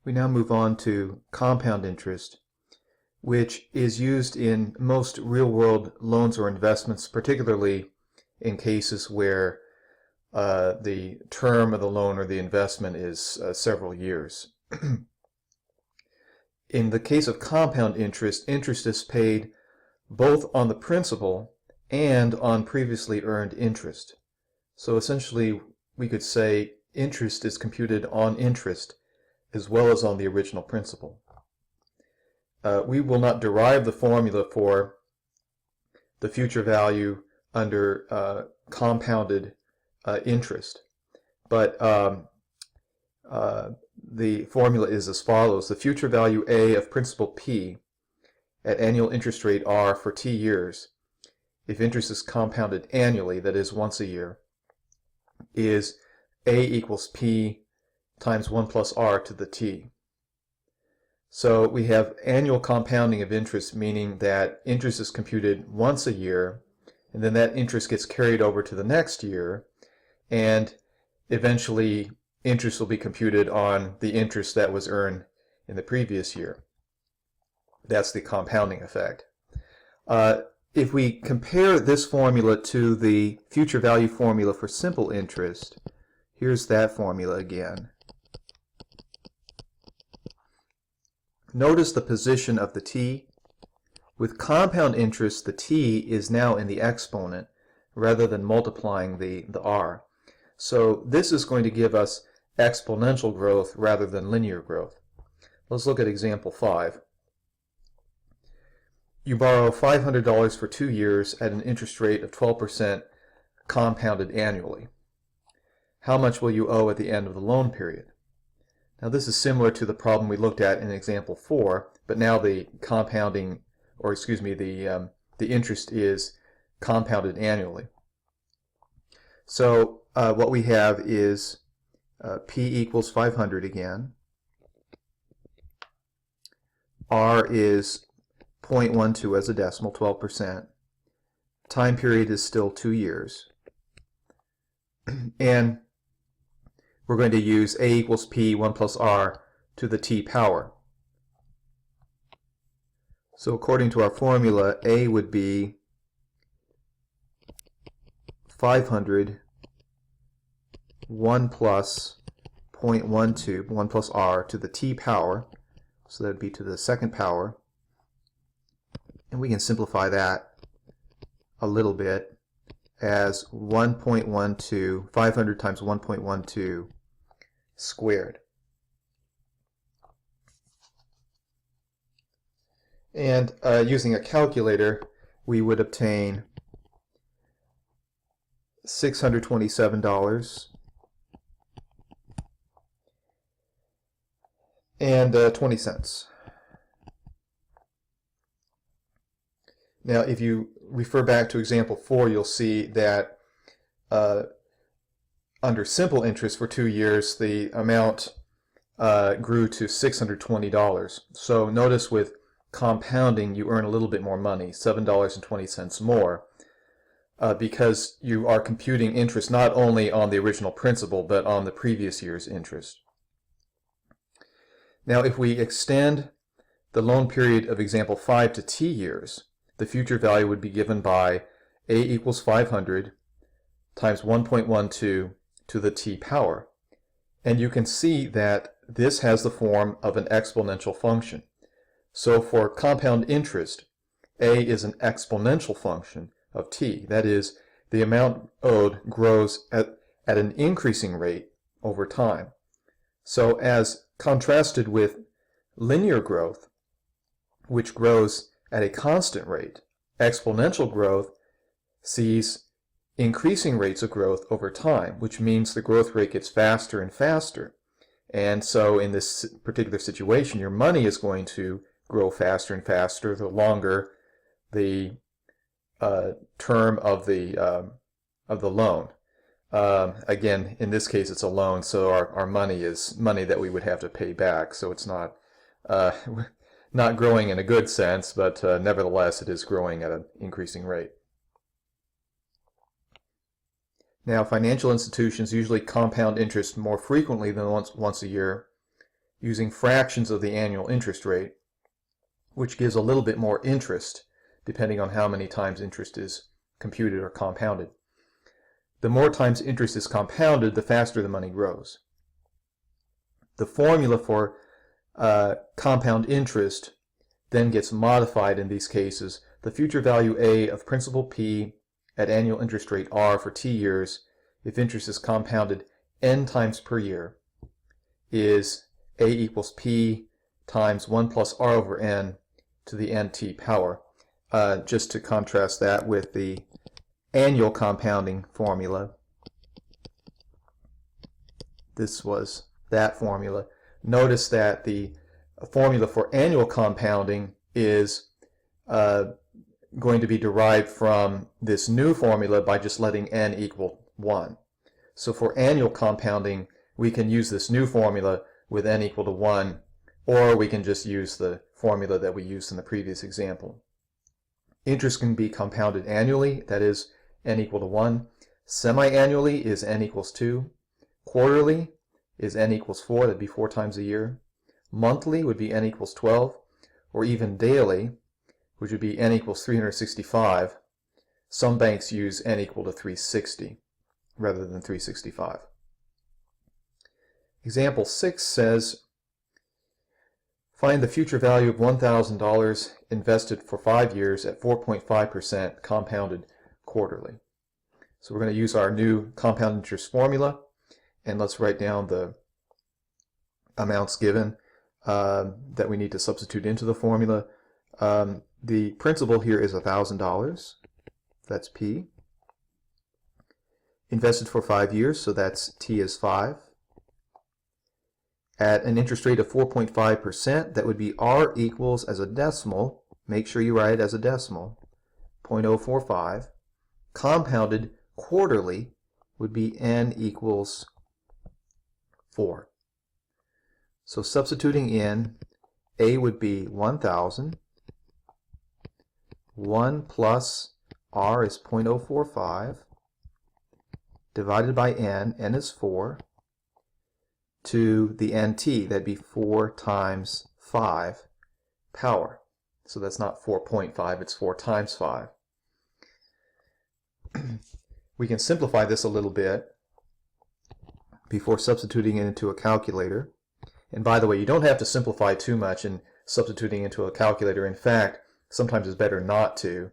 We now move on to compound interest, which is used in most real-world loans or investments, particularly in cases where the term of the loan or the investment is several years. In the case of compound interest, interest is paid both on the principal and on previously earned interest. So essentially, we could say interest is computed on interest as well as on the original principal. We will not derive the formula for the future value under compounded interest, but the formula is as follows. The future value A of principal P at annual interest rate R for T years, if interest is compounded annually, that is once a year, is A equals P times 1 plus R to the T. So we have annual compounding of interest, meaning that interest is computed once a year, and then that interest gets carried over to the next year, and eventually interest will be computed on the interest that was earned in the previous year. That's the compounding effect. If we compare this formula to the future value formula for simple interest, here's that formula again. Notice the position of the t. With compound interest, the t is now in the exponent rather than multiplying the r. So this is going to give us exponential growth rather than linear growth. Let's look at example 5. You borrow $500 for 2 years at an interest rate of 12% compounded annually. How much will you owe at the end of the loan period? Now this is similar to the problem we looked at in example 4, but now the compounding, or excuse me, the interest is compounded annually. So what we have is P equals 500 again. R is 0.12 as a decimal, 12%. Time period is still 2 years. And we're going to use A equals P, 1 plus R to the T power. So according to our formula, A would be 500, 1 plus 0.12, 1 plus R to the T power. So that would be to the second power. And we can simplify that a little bit as 1.12, 500 times 1.12 squared. And using a calculator, we would obtain $627 and 20 cents. Now, if you refer back to example 4, you'll see that under simple interest for 2 years, the amount grew to $620. So notice with compounding, you earn a little bit more money, $7.20 more, because you are computing interest not only on the original principal, but on the previous year's interest. Now, if we extend the loan period of example 5 to T years, the future value would be given by A equals 500 times 1.12 to the T power. And you can see that this has the form of an exponential function. So for compound interest, A is an exponential function of T. That is, the amount owed grows at an increasing rate over time. So as contrasted with linear growth, which grows at a constant rate, exponential growth sees increasing rates of growth over time, which means the growth rate gets faster and faster. And so in this particular situation, your money is going to grow faster and faster the longer the term of the loan. Again, in this case, it's a loan, so our money is money that we would have to pay back. So it's not not growing in a good sense, but nevertheless, it is growing at an increasing rate. Now, financial institutions usually compound interest more frequently than once a year, using fractions of the annual interest rate, which gives a little bit more interest depending on how many times interest is computed or compounded. The more times interest is compounded, the faster the money grows. The formula for compound interest then gets modified in these cases. The future value A of principal P at annual interest rate R for T years, if interest is compounded n times per year, is A equals P times 1 plus R over n to the nt power. Just to contrast that with the annual compounding formula, this was that formula. Notice that the formula for annual compounding is going to be derived from this new formula by just letting n equal 1. So for annual compounding, we can use this new formula with n equal to 1, or we can just use the formula that we used in the previous example. Interest can be compounded annually, that is n equal to 1. Semi-annually is n equals 2. Quarterly is n equals 4, that'd be 4 times a year. Monthly would be n equals 12, or even daily, which would be n equals 365. Some banks use n equal to 360 rather than 365. Example 6 says, find the future value of $1,000 invested for 5 years at 4.5% compounded quarterly. So we're going to use our new compound interest formula, and let's write down the amounts given that we need to substitute into the formula. The principal here is $1,000. That's P. Invested for 5 years, so that's T is 5. At an interest rate of 4.5%, that would be R equals, as a decimal, make sure you write it as a decimal, 0.045. Compounded quarterly would be n equals 4. So substituting in, A would be 1,000. 1 plus R is 0.045 divided by n is 4, to the nt, that'd be 4 times 5 power. So that's not 4.5, it's 4 times 5. We can simplify this a little bit before substituting it into a calculator. And by the way, you don't have to simplify too much in substituting into a calculator. In fact, sometimes it's better not to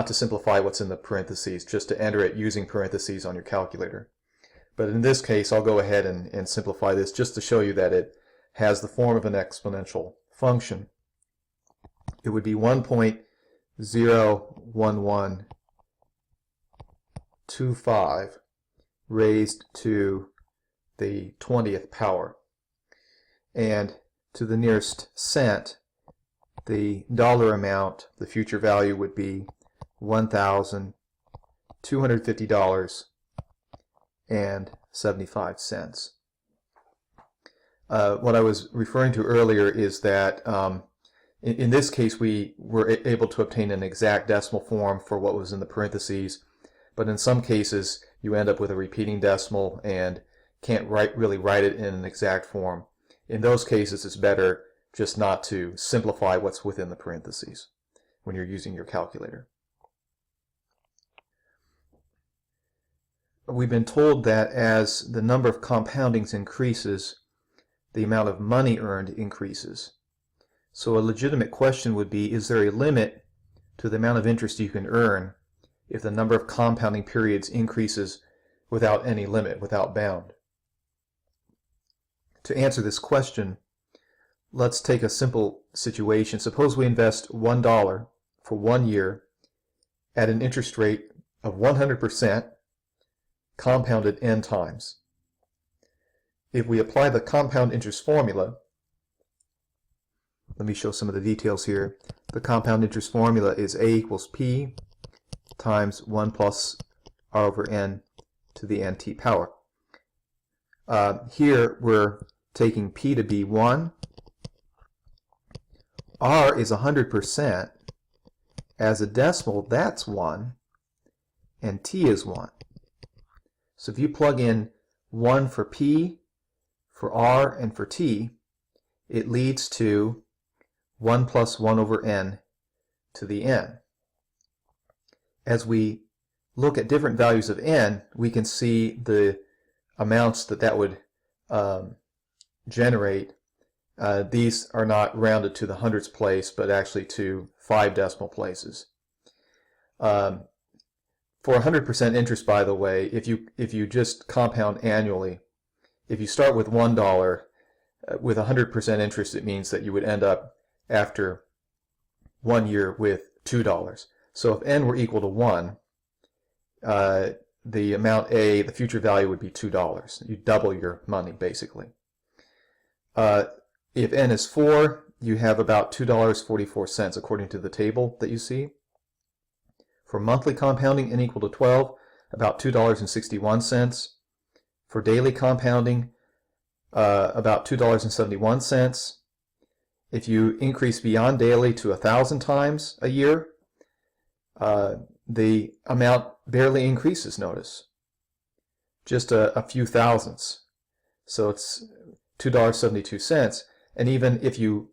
simplify what's in the parentheses, just to enter it using parentheses on your calculator. But in this case, I'll go ahead and simplify this just to show you that it has the form of an exponential function. It would be 1.01125 raised to the 20th power. And to the nearest cent, the dollar amount, the future value, would be $1,250.75. What I was referring to earlier is that in this case we were able to obtain an exact decimal form for what was in the parentheses, but in some cases you end up with a repeating decimal and can't really write it in an exact form. In those cases, it's better just not to simplify what's within the parentheses when you're using your calculator. We've been told that as the number of compoundings increases, the amount of money earned increases. So a legitimate question would be, is there a limit to the amount of interest you can earn if the number of compounding periods increases without any limit, without bound? To answer this question, let's take a simple situation. Suppose we invest $1 for 1 year at an interest rate of 100% compounded n times. If we apply the compound interest formula, let me show some of the details here. The compound interest formula is A equals P times 1 plus R over n to the nt power. Here we're taking P to be 1. R is 100%. As a decimal, that's 1. And T is 1. So if you plug in 1 for P, for R, and for T, it leads to 1 plus 1 over n to the n. As we look at different values of n, we can see the amounts that would generate. These are not rounded to the hundredths place, but actually to 5 decimal places. For 100% interest, by the way, if you just compound annually, if you start with $1 with 100% interest, it means that you would end up after 1 year with $2. So if n were equal to 1, the amount A, the future value, would be $2. You double your money, basically. If n is 4, you have about $2.44 according to the table that you see. For monthly compounding, n equal to 12, about $2.61. For daily compounding, about $2.71. If you increase beyond daily to 1,000 times a year, the amount barely increases, notice. Just a few thousandths. So it's $2.72. And even if you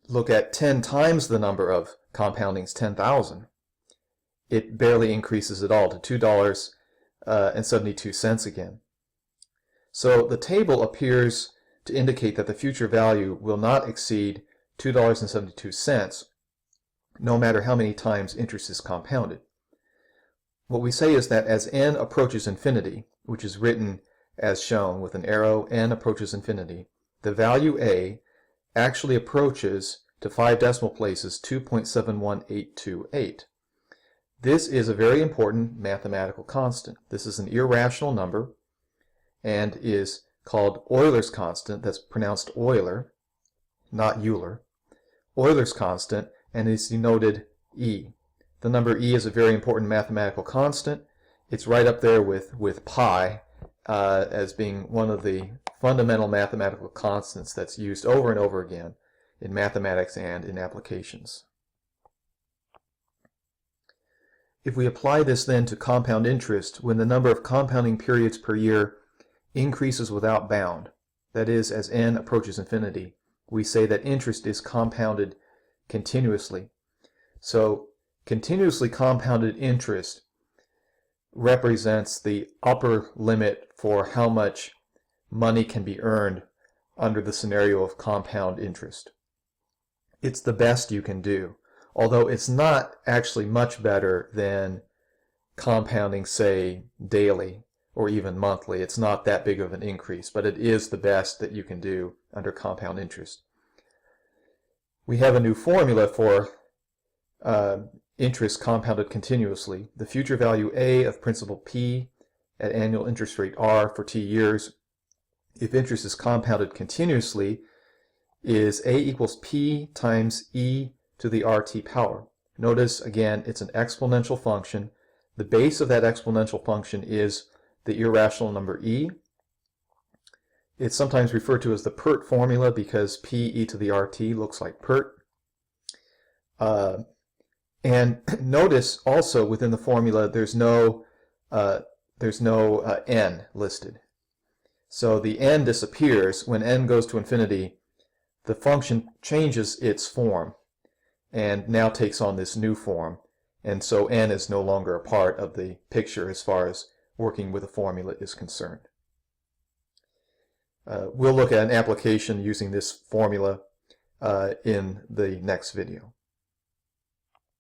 look at 10 times the number of compoundings, 10,000, it barely increases at all to $2.72 again. So the table appears to indicate that the future value will not exceed $2.72, no matter how many times interest is compounded. What we say is that as n approaches infinity, which is written as shown with an arrow, n approaches infinity, the value A actually approaches to 5 decimal places 2.71828. This is a very important mathematical constant. This is an irrational number and is called Euler's constant. That's pronounced Euler, not Euler. Euler's constant, and is denoted E. The number E is a very important mathematical constant. It's right up there with pi as being one of the fundamental mathematical constants that's used over and over again in mathematics and in applications. If we apply this then to compound interest, when the number of compounding periods per year increases without bound, that is, as n approaches infinity, we say that interest is compounded continuously. So continuously compounded interest represents the upper limit for how much money can be earned under the scenario of compound interest. It's the best you can do, although it's not actually much better than compounding, say, daily or even monthly. It's not that big of an increase, but it is the best that you can do under compound interest. We have a new formula for interest compounded continuously. The future value A of principal P at annual interest rate R for T years, if interest is compounded continuously, is A equals P times E to the RT power. Notice again, it's an exponential function. The base of that exponential function is the irrational number E. It's sometimes referred to as the PERT formula because P e to the RT looks like PERT. And notice also within the formula there's no n listed. So the n disappears. When n goes to infinity, the function changes its form and now takes on this new form. And so n is no longer a part of the picture as far as working with a formula is concerned. We'll look at an application using this formula in the next video.